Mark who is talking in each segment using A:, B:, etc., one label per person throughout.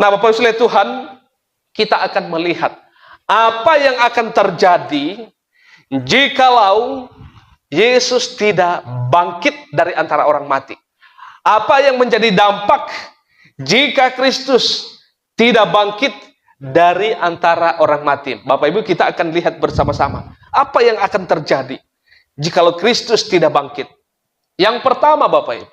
A: Nah, Bapak Ibu sekalian Tuhan, kita akan melihat apa yang akan terjadi jikalau Yesus tidak bangkit dari antara orang mati. Apa yang menjadi dampak jika Kristus tidak bangkit dari antara orang mati? Bapak Ibu, kita akan lihat bersama-sama apa yang akan terjadi jikalau Kristus tidak bangkit. Yang pertama, Bapak Ibu,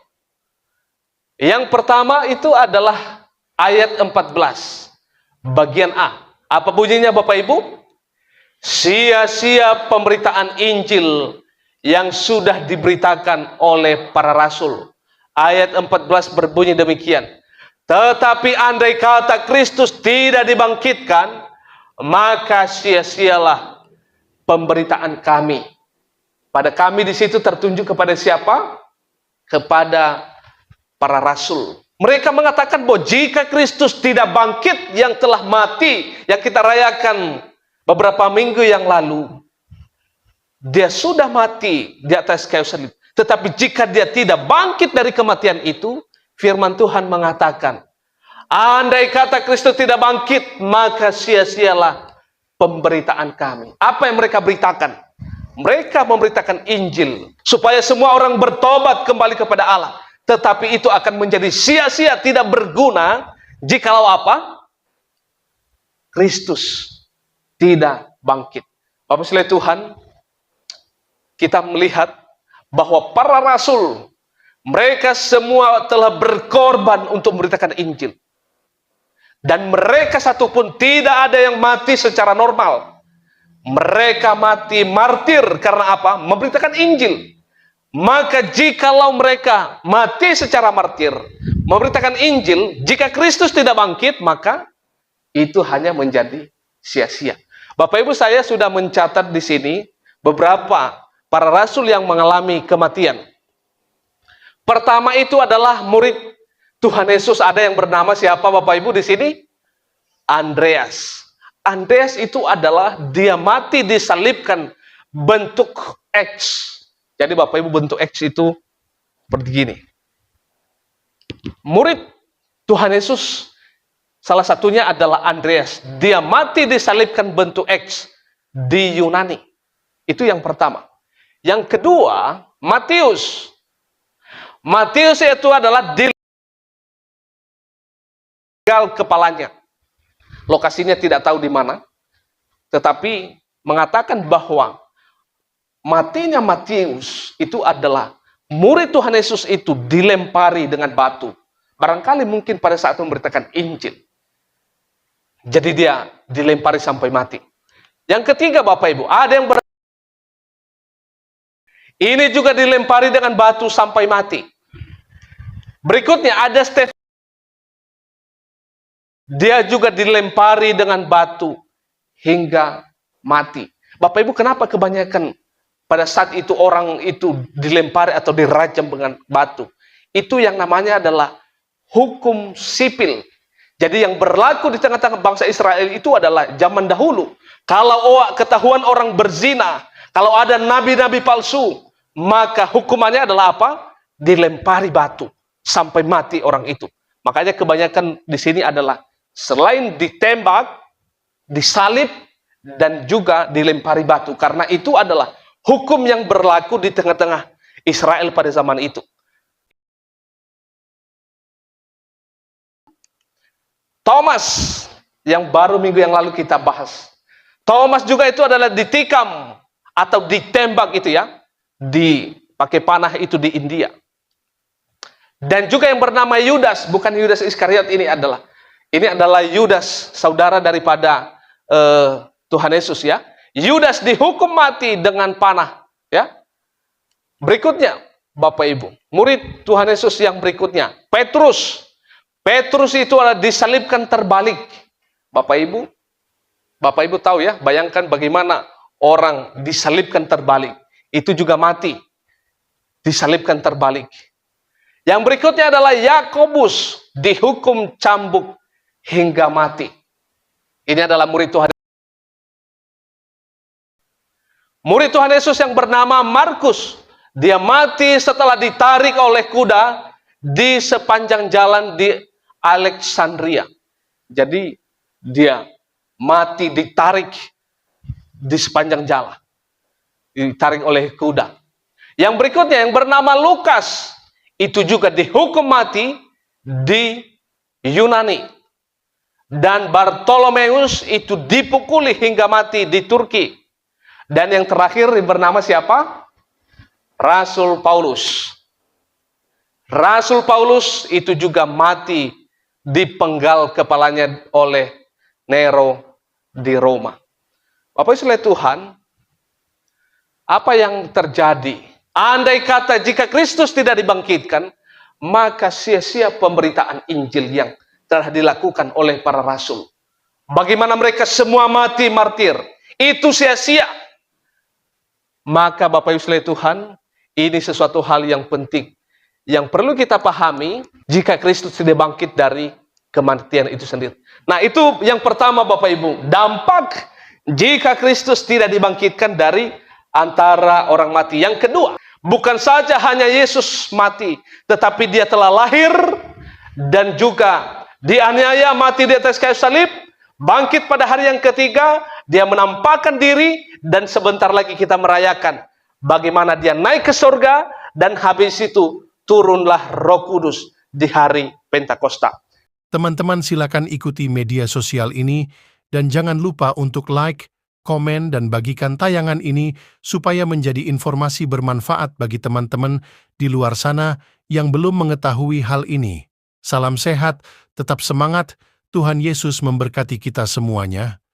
A: yang pertama itu adalah ayat 14 bagian A. Apa bunyinya, Bapak Ibu? Sia-sia pemberitaan Injil yang sudah diberitakan oleh para rasul. Ayat 14 berbunyi demikian. Tetapi andai kata Kristus tidak dibangkitkan, maka sia-sialah pemberitaan kami. Pada kami di situ tertunjuk kepada siapa? Kepada para rasul. Mereka mengatakan bahwa jika Kristus tidak bangkit yang telah mati, yang kita rayakan beberapa minggu yang lalu, dia sudah mati di atas kayu salib. Tetapi jika dia tidak bangkit dari kematian itu, firman Tuhan mengatakan, andai kata Kristus tidak bangkit, maka sia-sialah pemberitaan kami. Apa yang mereka beritakan? Mereka memberitakan Injil supaya semua orang bertobat kembali kepada Allah. Tetapi itu akan menjadi sia-sia, tidak berguna jikalau apa? Kristus tidak bangkit. Bapak sekalian Tuhan, kita melihat bahwa para rasul, mereka semua telah berkorban untuk memberitakan Injil. Dan mereka satupun tidak ada yang mati secara normal. Mereka mati martir karena apa? Memberitakan Injil. Maka jikalau mereka mati secara martir, memberitakan Injil, jika Kristus tidak bangkit, maka itu hanya menjadi sia-sia. Bapak Ibu, saya sudah mencatat di sini beberapa para rasul yang mengalami kematian. Pertama itu adalah murid Tuhan Yesus. Ada yang bernama siapa, Bapak Ibu, di sini? Andreas. Andreas itu adalah dia mati disalibkan bentuk X. Jadi Bapak Ibu, bentuk X itu seperti gini. Murid Tuhan Yesus salah satunya adalah Andreas. Dia mati disalibkan bentuk X di Yunani. Itu yang pertama. Yang kedua, Matius. Matius itu adalah dilegal kepalanya. Lokasinya tidak tahu di mana. Tetapi mengatakan bahwa matinya Matius itu adalah murid Tuhan Yesus itu dilempari dengan batu. Barangkali mungkin pada saat memberitakan Injil. Jadi dia dilempari sampai mati. Yang ketiga, Bapak Ibu, ada yang ini juga dilempari dengan batu sampai mati. Berikutnya ada Stefanus. Dia juga dilempari dengan batu hingga mati. Bapak Ibu, kenapa kebanyakan pada saat itu orang itu dilempari atau dirajam dengan batu? Itu yang namanya adalah hukum sipil. Jadi yang berlaku di tengah-tengah bangsa Israel itu adalah zaman dahulu. Kalau ketahuan orang berzina, kalau ada nabi-nabi palsu, maka hukumannya adalah apa? Dilempari batu sampai mati orang itu. Makanya kebanyakan di sini adalah selain ditembak, disalib, dan juga dilempari batu. Karena itu adalah hukum yang berlaku di tengah-tengah Israel pada zaman itu. Thomas, yang baru minggu yang lalu kita bahas. Thomas juga itu adalah ditikam atau ditembak itu ya. Dipakai panah itu di India. Dan juga yang bernama Yudas, bukan Yudas Iskariot, ini adalah Yudas, saudara daripada Tuhan Yesus ya. Yudas dihukum mati dengan panah ya. Berikutnya, Bapak Ibu, murid Tuhan Yesus yang berikutnya, Petrus. Petrus itu adalah disalibkan terbalik. Bapak Ibu tahu ya, bayangkan bagaimana orang disalibkan terbalik. Itu juga mati. Disalibkan terbalik. Yang berikutnya adalah Yakobus, dihukum cambuk hingga mati. Ini adalah murid Tuhan. Murid Tuhan Yesus yang bernama Markus, dia mati setelah ditarik oleh kuda di sepanjang jalan di Alexandria. Jadi dia mati ditarik di sepanjang jalan, ditarik oleh kuda. Yang berikutnya yang bernama Lukas, itu juga dihukum mati di Yunani. Dan Bartolomeus itu dipukuli hingga mati di Turki. Dan yang terakhir bernama siapa? Rasul Paulus. Rasul Paulus itu juga mati dipenggal kepalanya oleh Nero di Roma. Bapak Ibu sekalian Tuhan, apa yang terjadi? Andai kata jika Kristus tidak dibangkitkan, maka sia-sia pemberitaan Injil yang telah dilakukan oleh para rasul. Bagaimana mereka semua mati martir, itu sia-sia. Maka Bapak Ibu sekalian Tuhan, ini sesuatu hal yang penting yang perlu kita pahami jika Kristus tidak bangkit dari kematian itu sendiri. Nah, itu yang pertama Bapak Ibu, dampak jika Kristus tidak dibangkitkan dari antara orang mati. Yang kedua, bukan saja hanya Yesus mati, tetapi dia telah lahir dan juga dianiaya mati di atas kayu salib, bangkit pada hari yang ketiga, dia menampakkan diri, dan sebentar lagi kita merayakan bagaimana dia naik ke surga, dan habis itu turunlah Roh Kudus di hari Pentakosta.
B: Teman-teman silakan ikuti media sosial ini dan jangan lupa untuk like, komen, dan bagikan tayangan ini supaya menjadi informasi bermanfaat bagi teman-teman di luar sana yang belum mengetahui hal ini. Salam sehat, tetap semangat, Tuhan Yesus memberkati kita semuanya.